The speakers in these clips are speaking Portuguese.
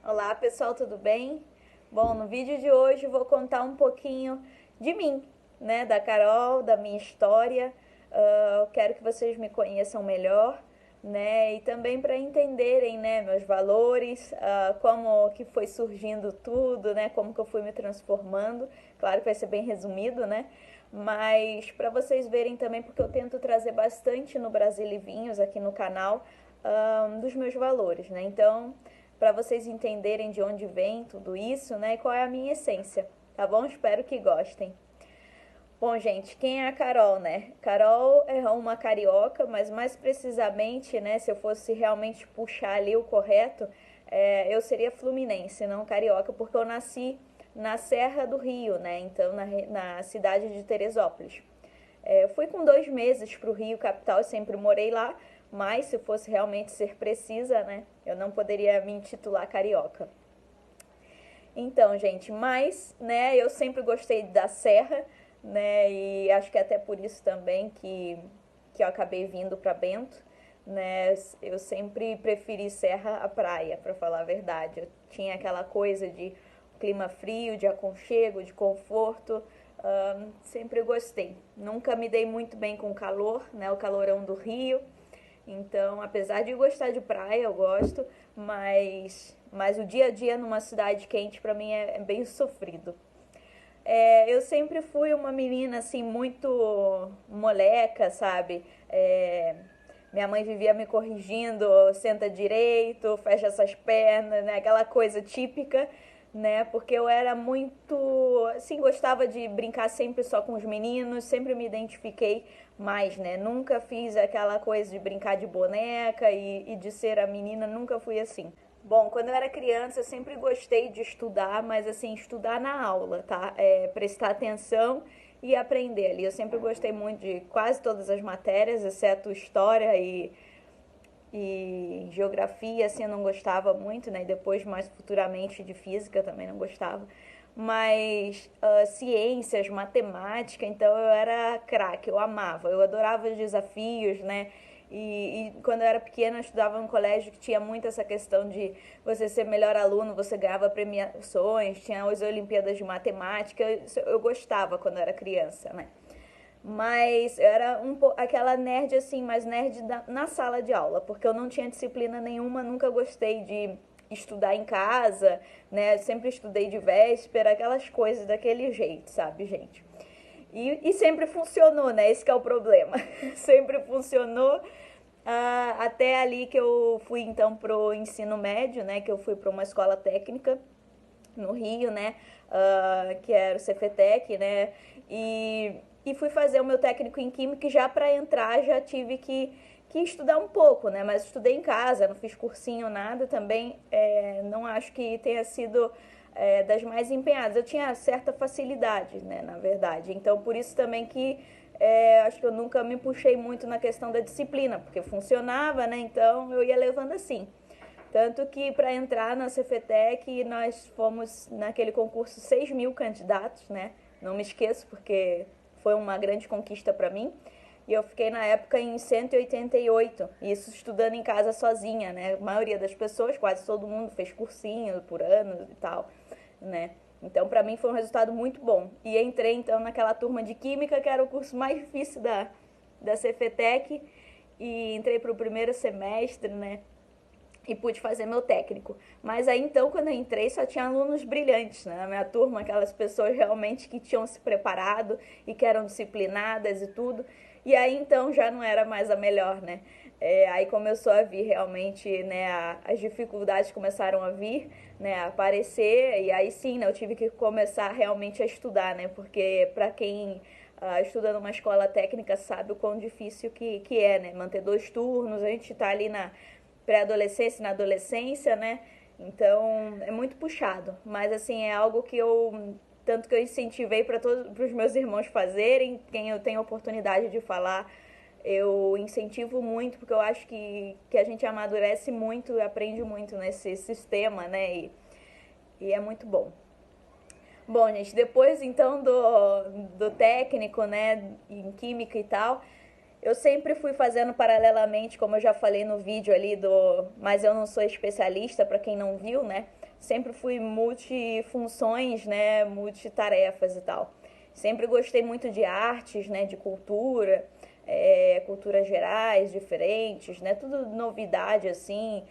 Olá pessoal, tudo bem? Bom, no vídeo de hoje eu vou contar um pouquinho de mim, né? Da Carol, da minha história. Eu quero que vocês me conheçam melhor, né? E também para entenderem, né, meus valores, como que foi surgindo tudo, né? Como que eu fui me transformando. Claro que vai ser bem resumido, né? Mas para vocês verem também, porque eu tento trazer bastante no Brasil e Vinhos aqui no canal, dos meus valores, né? Então, para vocês entenderem de onde vem tudo isso, né? E qual é a minha essência, tá bom? Espero que gostem. Bom, gente, quem é a Carol, né? Carol é uma carioca, mas mais precisamente, né? Se eu fosse realmente puxar ali o correto, eu seria fluminense, não carioca, porque eu nasci na Serra do Rio, né? Então, na cidade de Teresópolis. Eu fui com 2 meses para o Rio capital, eu sempre morei lá, mas se fosse realmente ser precisa, né, eu não poderia me intitular carioca. Então, gente, mas, né, eu sempre gostei da serra, né, e acho que até por isso também que eu acabei vindo para Bento, né, eu sempre preferi serra à praia, para falar a verdade. Eu tinha aquela coisa de clima frio, de aconchego, de conforto, sempre gostei. Nunca me dei muito bem com o calor, né, o calorão do Rio, então, apesar de gostar de praia, eu gosto, mas o dia a dia numa cidade quente para mim é bem sofrido. Eu sempre fui uma menina assim muito moleca, sabe? Minha mãe vivia me corrigindo, senta direito, fecha essas pernas, né? Aquela coisa típica, né? Porque eu era muito, assim, gostava de brincar sempre só com os meninos, sempre me identifiquei mais, né? Nunca fiz aquela coisa de brincar de boneca e de ser a menina, nunca fui assim. Bom, quando eu era criança, eu sempre gostei de estudar, mas assim, estudar na aula, tá? Prestar atenção e aprender ali. Eu sempre gostei muito de quase todas as matérias, exceto história e geografia, assim, eu não gostava muito, né? E depois, mais futuramente, de física também não gostava. Mas ciências, matemática, então eu era craque, eu amava, eu adorava os desafios, né? E quando eu era pequena, eu estudava num colégio que tinha muito essa questão de você ser melhor aluno, você ganhava premiações, tinha as Olimpíadas de Matemática. Eu gostava quando eu era criança, né? Mas eu era aquela nerd assim, mais nerd na sala de aula, porque eu não tinha disciplina nenhuma, nunca gostei de estudar em casa, né? Sempre estudei de véspera, aquelas coisas daquele jeito, sabe, gente? E sempre funcionou, né? Esse que é o problema. Sempre funcionou. Até ali que eu fui então pro ensino médio, né? Que eu fui para uma escola técnica no Rio, né? Que era o Cefetec, né? E fui fazer o meu técnico em Química e já para entrar já tive que estudar um pouco, né? Mas estudei em casa, não fiz cursinho, nada também. Não acho que tenha sido das mais empenhadas. Eu tinha certa facilidade, né? Na verdade. Então, por isso também que acho que eu nunca me puxei muito na questão da disciplina, porque funcionava, né? Então, eu ia levando assim. Tanto que para entrar na Cefetec nós fomos naquele concurso 6.000 candidatos, né? Não me esqueço porque foi uma grande conquista para mim. E eu fiquei na época em 188, isso estudando em casa sozinha, né? A maioria das pessoas, quase todo mundo fez cursinho por anos e tal, né? Então para mim foi um resultado muito bom. E entrei então naquela turma de Química, que era o curso mais difícil da Cefetec, e entrei para o primeiro semestre, né? E pude fazer meu técnico. Mas aí então, quando eu entrei, só tinha alunos brilhantes, né? Na minha turma, aquelas pessoas realmente que tinham se preparado e que eram disciplinadas e tudo. E aí então já não era mais a melhor, né? Aí começou a vir realmente, né? As dificuldades começaram a vir, né? A aparecer. E aí sim, né? Eu tive que começar realmente a estudar, né? Porque para quem estuda numa escola técnica sabe o quão difícil que é, né? Manter 2 turnos, a gente tá ali na pré-adolescência, na adolescência, né? Então é muito puxado, mas assim é algo que eu tanto que eu incentivei para todos os meus irmãos fazerem, quem eu tenho oportunidade de falar, eu incentivo muito porque eu acho que a gente amadurece muito e aprende muito nesse sistema, né? E é muito bom. Bom, gente, depois então do técnico, né, em química e tal, eu sempre fui fazendo paralelamente, como eu já falei no vídeo ali do. Mas eu não sou especialista, para quem não viu, né? sempre fui multifunções, né, multitarefas e tal. Sempre gostei muito de artes, né, de cultura, culturas gerais, diferentes, né, tudo novidade assim,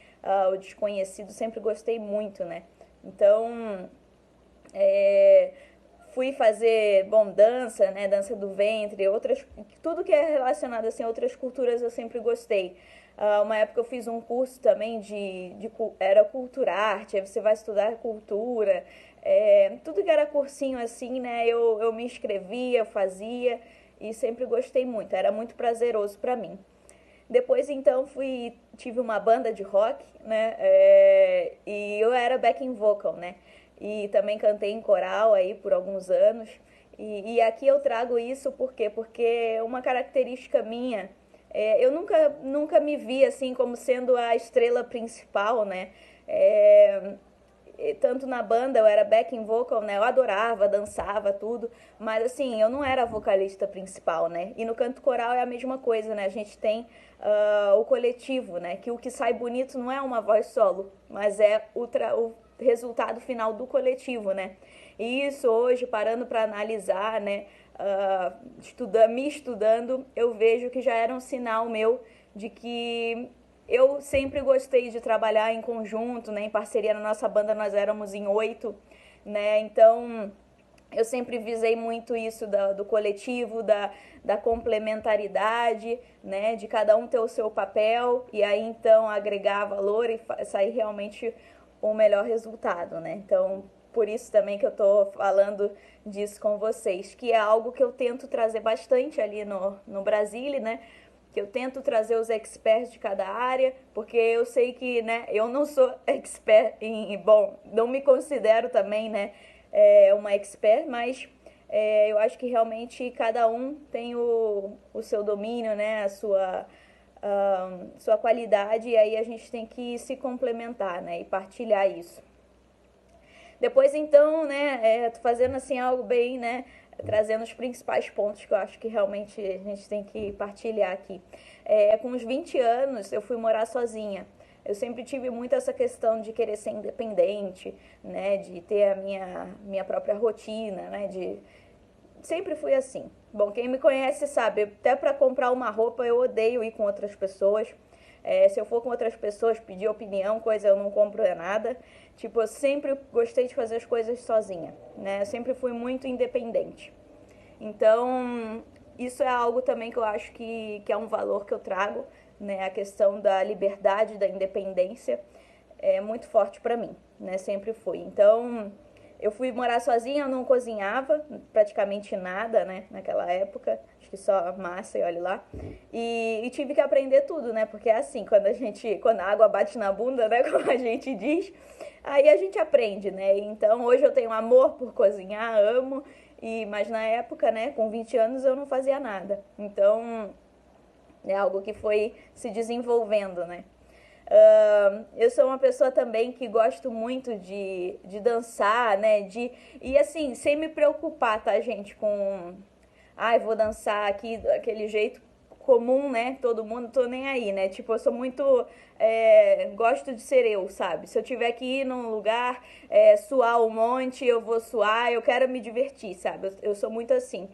o desconhecido sempre gostei muito, né. Então, é, fui fazer, bom, dança, né, dança do ventre, outras, tudo que é relacionado assim a outras culturas eu sempre gostei. Uma época eu fiz um curso também era cultura arte, aí você vai estudar cultura, tudo que era cursinho assim, né, eu me inscrevia, eu fazia e sempre gostei muito, era muito prazeroso para mim. Depois então tive uma banda de rock, né? E eu era backing vocal, né? E também cantei em coral aí por alguns anos. E aqui eu trago isso por quê? Porque uma característica minha, eu nunca me vi assim como sendo a estrela principal, né? É, tanto na banda eu era backing vocal, né? Eu adorava, dançava, tudo. Mas assim, eu não era a vocalista principal, né? E no canto coral é a mesma coisa, né? A gente tem o coletivo, né? Que o que sai bonito não é uma voz solo, mas é o resultado final do coletivo, né? E isso hoje, parando para analisar, né? Me estudando, eu vejo que já era um sinal meu de que eu sempre gostei de trabalhar em conjunto, né, em parceria. Na nossa banda nós éramos em 8, né, então eu sempre visei muito isso do coletivo, da complementaridade, né, de cada um ter o seu papel e aí então agregar valor e sair realmente o melhor resultado, né. Então, por isso também que eu tô falando disso com vocês, que é algo que eu tento trazer bastante ali no Brasile, né, que eu tento trazer os experts de cada área, porque eu sei que, né, eu não sou expert bom, não me considero também, né, uma expert, mas eu acho que realmente cada um tem o seu domínio, né, sua qualidade, e aí a gente tem que se complementar, né, e partilhar isso. Depois, então, né, tô fazendo assim algo bem, né, trazendo os principais pontos que eu acho que realmente a gente tem que partilhar aqui. Com os 20 anos, eu fui morar sozinha. Eu sempre tive muito essa questão de querer ser independente, né, de ter a minha própria rotina, né, sempre fui assim. Bom, quem me conhece sabe, até para comprar uma roupa eu odeio ir com outras pessoas. Se eu for com outras pessoas pedir opinião, coisa eu não compro nada. Tipo, eu sempre gostei de fazer as coisas sozinha, né? Eu sempre fui muito independente. Então, isso é algo também que eu acho que é um valor que eu trago, né? A questão da liberdade, da independência é muito forte para mim, né? Sempre foi. Então, eu fui morar sozinha, eu não cozinhava praticamente nada, né, naquela época, acho que só massa e olha lá. E tive que aprender tudo, né, porque é assim, quando a água bate na bunda, né, como a gente diz, aí a gente aprende, né. Então hoje eu tenho amor por cozinhar, amo, mas na época, né, com 20 anos eu não fazia nada. Então é algo que foi se desenvolvendo, né. Eu sou uma pessoa também que gosto muito de dançar, né? E assim, sem me preocupar, tá, gente? Vou dançar aqui daquele jeito comum, né? Todo mundo, tô nem aí, né? Tipo, eu sou muito. Gosto de ser eu, sabe? Se eu tiver que ir num lugar, suar um monte, eu vou suar, eu quero me divertir, sabe? Eu sou muito assim.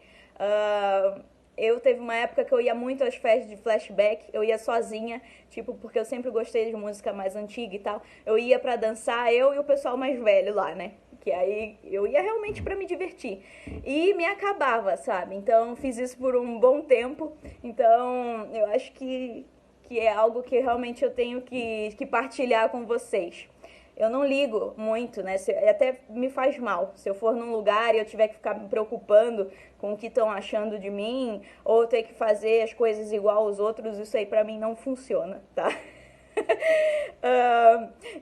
Eu teve uma época que eu ia muito às festas de flashback, eu ia sozinha, tipo, porque eu sempre gostei de música mais antiga e tal. Eu ia pra dançar, eu e o pessoal mais velho lá, né? Que aí eu ia realmente pra me divertir. E me acabava, sabe? Então fiz isso por um bom tempo. Então eu acho que é algo que realmente eu tenho que partilhar com vocês. Eu não ligo muito, né? Até me faz mal. Se eu for num lugar e eu tiver que ficar me preocupando com o que estão achando de mim, ou ter que fazer as coisas igual aos outros, isso aí pra mim não funciona, tá?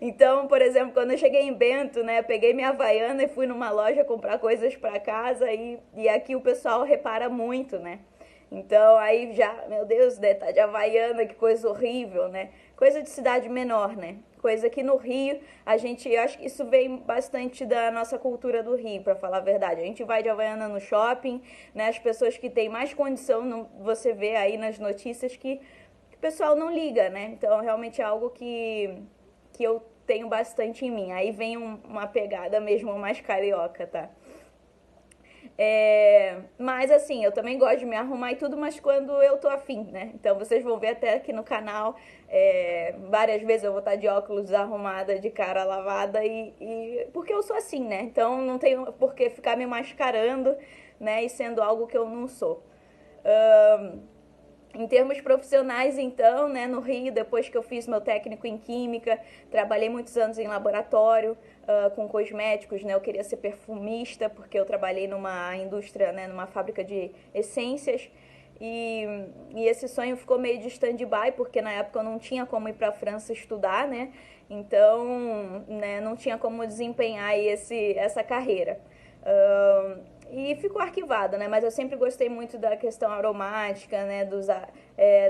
Então, por exemplo, quando eu cheguei em Bento, né, peguei minha Havaiana e fui numa loja comprar coisas pra casa e aqui o pessoal repara muito, né? Então aí já, meu Deus, né, tá de Havaiana, que coisa horrível, né? Coisa de cidade menor, né? Coisa que no Rio, eu acho que isso vem bastante da nossa cultura do Rio, pra falar a verdade. A gente vai de Havaiana no shopping, né? As pessoas que têm mais condição, você vê aí nas notícias que o pessoal não liga, né? Então realmente é algo que eu tenho bastante em mim. Aí vem uma pegada mesmo mais carioca, tá? Mas assim, eu também gosto de me arrumar e tudo, mas quando eu tô afim, né? Então vocês vão ver até aqui no canal, várias vezes eu vou estar de óculos arrumada, de cara lavada, porque eu sou assim, né? Então não tenho por que ficar me mascarando, né? E sendo algo que eu não sou. Em termos profissionais, então, né, no Rio, depois que eu fiz meu técnico em Química, trabalhei muitos anos em laboratório com cosméticos, né, eu queria ser perfumista, porque eu trabalhei numa indústria, né, numa fábrica de essências, e esse sonho ficou meio de stand-by, porque na época eu não tinha como ir para a França estudar, né, então, né, não tinha como desempenhar essa carreira. E ficou arquivado, né? Mas eu sempre gostei muito da questão aromática, né?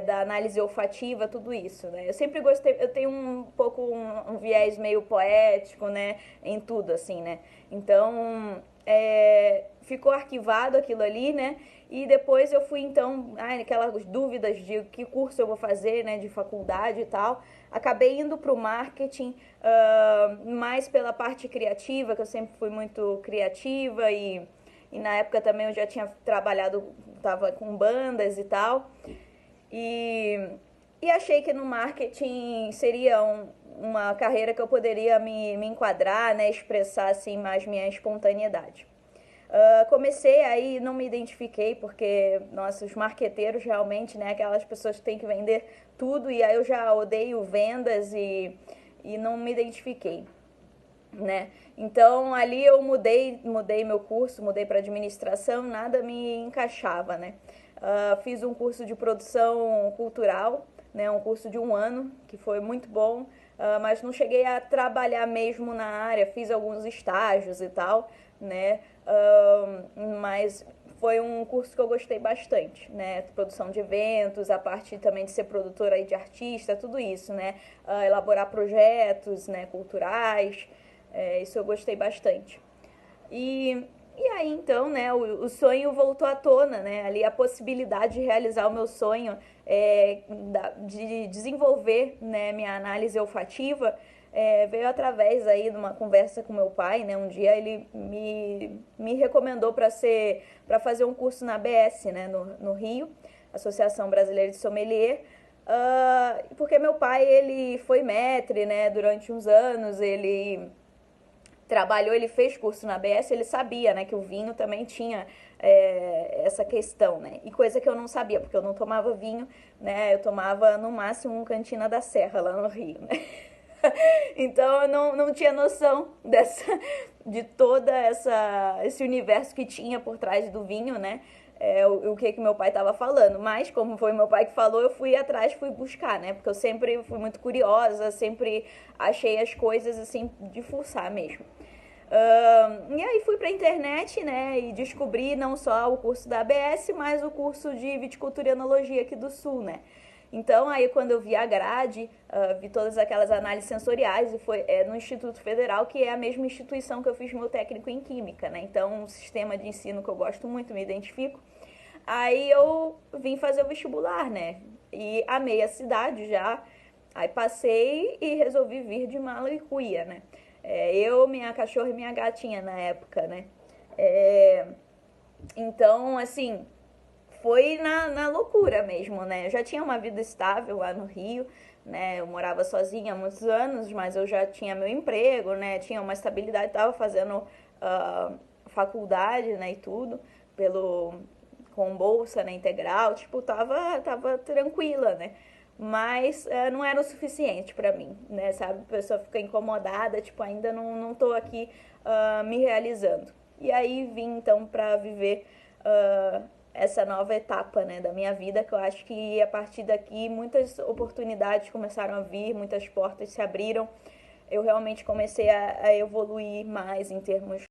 Da análise olfativa, tudo isso, né? Eu sempre gostei, eu tenho um pouco um viés meio poético, né? Em tudo, assim, né? Então, ficou arquivado aquilo ali, né? E depois eu fui, então, aquelas dúvidas de que curso eu vou fazer, né? De faculdade e tal. Acabei indo para o marketing, mais pela parte criativa, que eu sempre fui muito criativa e na época também eu já tinha trabalhado, tava com bandas e tal. E achei que no marketing seria uma carreira que eu poderia me enquadrar, né, expressar assim mais minha espontaneidade. Comecei aí, não me identifiquei, porque, nossa, os marqueteiros realmente, né, aquelas pessoas que têm que vender tudo, e aí eu já odeio vendas e não me identifiquei, né? Então ali eu mudei meu curso, mudei para administração, nada me encaixava, né? Fiz um curso de produção cultural, né? Um curso de 1 ano que foi muito bom, mas não cheguei a trabalhar mesmo na área, fiz alguns estágios e tal, né? Mas foi um curso que eu gostei bastante, né? Produção de eventos, a parte também de ser produtora aí de artista, tudo isso, né? Elaborar projetos, né, culturais. Isso eu gostei bastante. E aí então, né, o sonho voltou à tona, né? Ali a possibilidade de realizar o meu sonho, de desenvolver, né, minha análise olfativa, veio através aí de uma conversa com meu pai, né? Um dia ele me recomendou para fazer um curso na ABS, né, no Rio, Associação Brasileira de Sommelier. Porque meu pai, ele foi maître, né, durante uns anos, ele trabalhou, ele fez curso na ABS, ele sabia, né, que o vinho também tinha essa questão, né, e coisa que eu não sabia, porque eu não tomava vinho, né, eu tomava no máximo um Cantina da Serra lá no Rio, né. Então eu não tinha noção de toda esse universo que tinha por trás do vinho, né, o que meu pai estava falando, mas como foi meu pai que falou, eu fui atrás, fui buscar, né, porque eu sempre fui muito curiosa, sempre achei as coisas assim de fuçar mesmo. E aí fui pra internet, né, e descobri não só o curso da ABS, mas o curso de viticultura e enologia aqui do Sul, né. Então aí quando eu vi a grade, vi todas aquelas análises sensoriais e foi no Instituto Federal, que é a mesma instituição que eu fiz meu técnico em Química, né, então um sistema de ensino que eu gosto muito, me identifico. Aí eu vim fazer o vestibular, né, e amei a cidade já, aí passei e resolvi vir de mala e cuia, né. Eu, minha cachorra e minha gatinha na época, né. Então, assim, foi na loucura mesmo, né? Eu já tinha uma vida estável lá no Rio, né? Eu morava sozinha há muitos anos, mas eu já tinha meu emprego, né? Tinha uma estabilidade, tava fazendo faculdade, né? E tudo, com bolsa, né? Integral, tipo, tava tranquila, né? Mas não era o suficiente pra mim, né? Sabe? A pessoa fica incomodada, tipo, ainda não tô aqui me realizando. E aí vim então pra viver essa nova etapa, né, da minha vida, que eu acho que a partir daqui muitas oportunidades começaram a vir, muitas portas se abriram. Eu realmente comecei a evoluir mais em termos